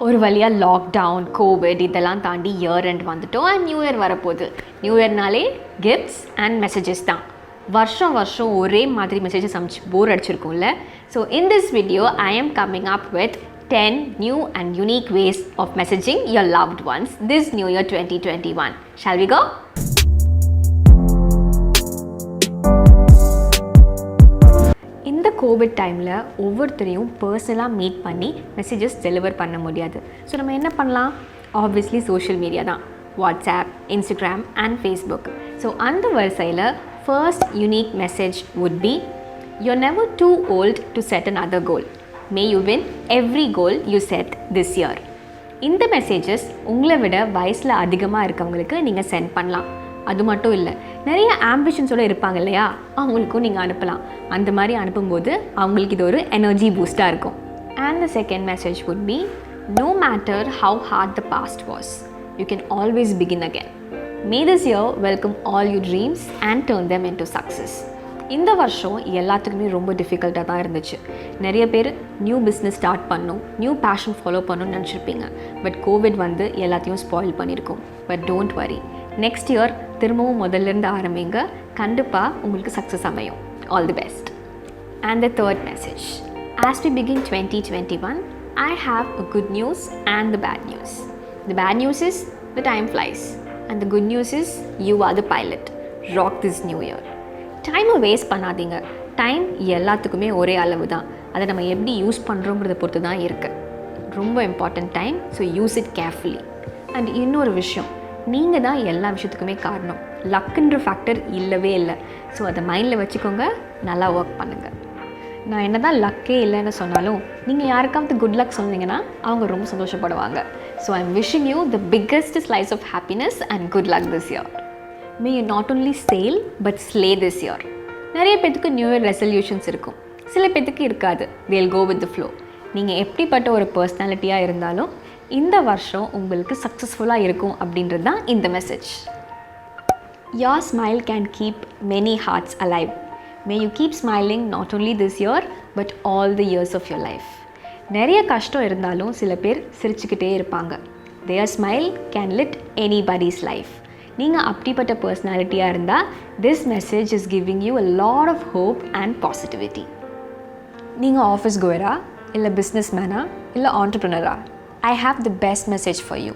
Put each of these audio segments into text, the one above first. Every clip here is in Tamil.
ஒரு வழியாக லாக்டவுன் கோவிட் இதெல்லாம் தாண்டி இயர் எண்ட் வந்துட்டோம் அண்ட் நியூ இயர் வரப்போகுது. நியூ இயர்னாலே கிஃப்ட்ஸ் அண்ட் மெசேஜஸ் தான். வருஷம் ஒரே மாதிரி மெசேஜஸ் அனுப்பிச்சு போர் அடிச்சிருக்கும்ல. So in this video I am coming up with 10 new and unique ways of messaging your loved ones this new year 2021. Shall we go? இந்த கோவிட் டைமில் ஒவ்வொருத்தரையும் பர்சனலாக மீட் பண்ணி மெசேஜஸ் டெலிவர் பண்ண முடியாது. ஸோ நம்ம என்ன பண்ணலாம்? ஆப்வியஸ்லி சோஷியல் மீடியா தான். WhatsApp, Instagram and Facebook. So அந்த வரிசையில் first unique message would be, you're never too old to set another goal. May you win every goal you set this year. இந்த மெசேஜஸ் உங்களை விட வயசில் அதிகமாக இருக்கவங்களுக்கு நீங்கள் சென்ட் பண்ணலாம். அது மட்டும் இல்லை, நிறைய ஆம்பிஷன்ஸோடு இருப்பாங்க இல்லையா, அவங்களுக்கும் நீங்கள் அனுப்பலாம். அந்த மாதிரி அனுப்பும்போது அவங்களுக்கு இது ஒரு எனர்ஜி பூஸ்டாக இருக்கும். And the second message would be, no matter how hard the past was, you can always begin again. May this year welcome all your dreams and turn them into success. இந்த வருஷம் எல்லாத்துக்குமே ரொம்ப டிஃபிகல்ட்டாக தான் இருந்துச்சு. நிறைய பேர் நியூ பிஸ்னஸ் ஸ்டார்ட் பண்ணணும், நியூ பேஷன் ஃபாலோ பண்ணணும்னு நினச்சிருப்பீங்க. பட் கோவிட் வந்து எல்லாத்தையும் ஸ்பாயில் பண்ணியிருக்கோம். But don't worry, next year திரும்பவும் முதல்லேருந்து ஆரம்பிங்க. கண்டிப்பாக உங்களுக்கு சக்ஸஸ் அமையும். All the best. And the third message, as we begin 2021, I have a good news and the bad news. The bad news is the time flies and the good news is you are the pilot. Rock this new year. டைமை வேஸ்ட் பண்ணாதீங்க. டைம் எல்லாத்துக்குமே ஒரே அளவு தான். அதை நம்ம எப்படி யூஸ் பண்ணுறோங்கிறத பொறுத்து தான் இருக்குது. ரொம்ப important time. So use it carefully. And இன்னொரு விஷயம், நீங்கள் தான் எல்லா விஷயத்துக்குமே காரணம். லக்குன்ற ஃபேக்டர் இல்லவே இல்லை. ஸோ அதை மைண்டில் வச்சுக்கோங்க, நல்லா ஒர்க் பண்ணுங்கள். நான் என்ன தான் லக்கே இல்லைன்னு சொன்னாலும் நீங்கள் யாருக்காவது குட் லக் சொன்னீங்கன்னா அவங்க ரொம்ப சந்தோஷப்படுவாங்க. So I am wishing you the biggest slice of happiness and good luck this year. May you not only sail but slay this year. நிறைய பேத்துக்கு நியூ இயர் ரெசல்யூஷன்ஸ் இருக்கும், சில பேத்துக்கு இருக்காது. they'll go with the flow. நீங்கள் எப்படிப்பட்ட ஒரு பர்சனாலிட்டியாக இருந்தாலும் இந்த வருஷம் உங்களுக்கு சக்ஸஸ்ஃபுல்லாக இருக்கும் அப்படின்றது தான் இந்த message. Your smile can keep many hearts alive. May you keep smiling not only this year but all the years of your life. நிறைய கஷ்டம் இருந்தாலும் சில பேர் சிரிச்சுக்கிட்டே இருப்பாங்க. Their smile can lit anybody's life. நீங்கள் அப்படிப்பட்ட பர்சனாலிட்டியாக இருந்தால் this message is giving you a lot of hope and positivity. நீங்கள் ஆஃபீஸ் கோயரா, இல்லை பிஸ்னஸ் மேனா, இல்லை ஆண்டர்ப்ரனரா, I have the best message for you.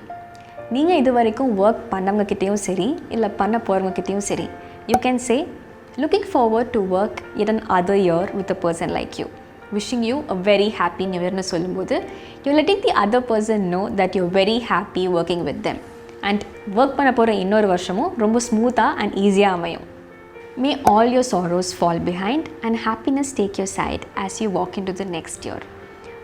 நீங்கள் இது வரைக்கும் ஒர்க் பண்ணவங்கக்கிட்டேயும் சரி, இல்லை பண்ண போகிறவங்கக்கிட்டேயும் சரி, you can say, looking forward to work it another year with a person like you. Wishing you a very happy new இயர்னு சொல்லும்போது you letting the other person know that you very happy working with them. And work பண்ண போகிற இன்னொரு வருஷமும் ரொம்ப ஸ்மூத்தாக அண்ட் ஈஸியாக அமையும். May all your sorrows fall behind and happiness take your side as you walk into the next year.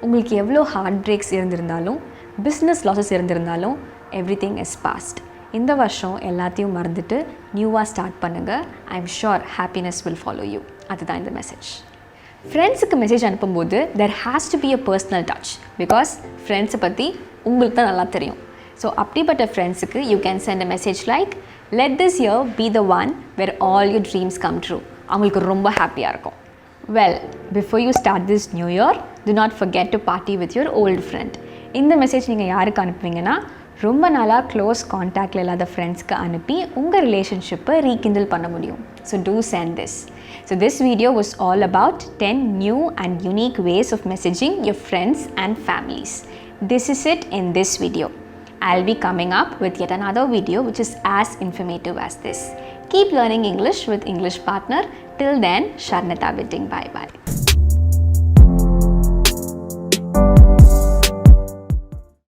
உங்களுக்கு எவ்வளோ ஹார்ட் பிரேக்ஸ் இருந்திருந்தாலும், பிஸ்னஸ் லாஸஸ் இருந்திருந்தாலும், எவ்ரி திங் இஸ் பாஸ்ட். இந்த வருஷம் எல்லாத்தையும் மறந்துட்டு நியூவாக ஸ்டார்ட் பண்ணுங்கள். I am sure happiness will follow you. அதுதான் இந்த மெசேஜ். ஃப்ரெண்ட்ஸுக்கு மெசேஜ் அனுப்பும்போது there has to be a personal touch. Because ஃப்ரெண்ட்ஸை பற்றி உங்களுக்கு தான் நல்லா தெரியும். ஸோ அப்படிப்பட்ட ஃப்ரெண்ட்ஸுக்கு you can send a message like, let this year be the one where all your dreams come true. அவங்களுக்கு ரொம்ப ஹாப்பியாக இருக்கும். Well, before you start this new year, to not forget to party with your old friend. இந்த மெசேஜ் நீங்கள் யாருக்கு அனுப்புவீங்கன்னா, ரொம்ப நாளாக க்ளோஸ் கான்டாக்டில் இல்லாத ஃப்ரெண்ட்ஸ்க்கு அனுப்பி உங்கள் ரிலேஷன்ஷிப்பை ரீகிண்டில் பண்ண முடியும். So to send this. So this video was all about 10 new and unique ways of messaging your friends and families. This is it in this video. I'll be coming up with yet another video which is as informative as this. Keep learning English with English Partner. Till then, Sharnata bidding bye bye.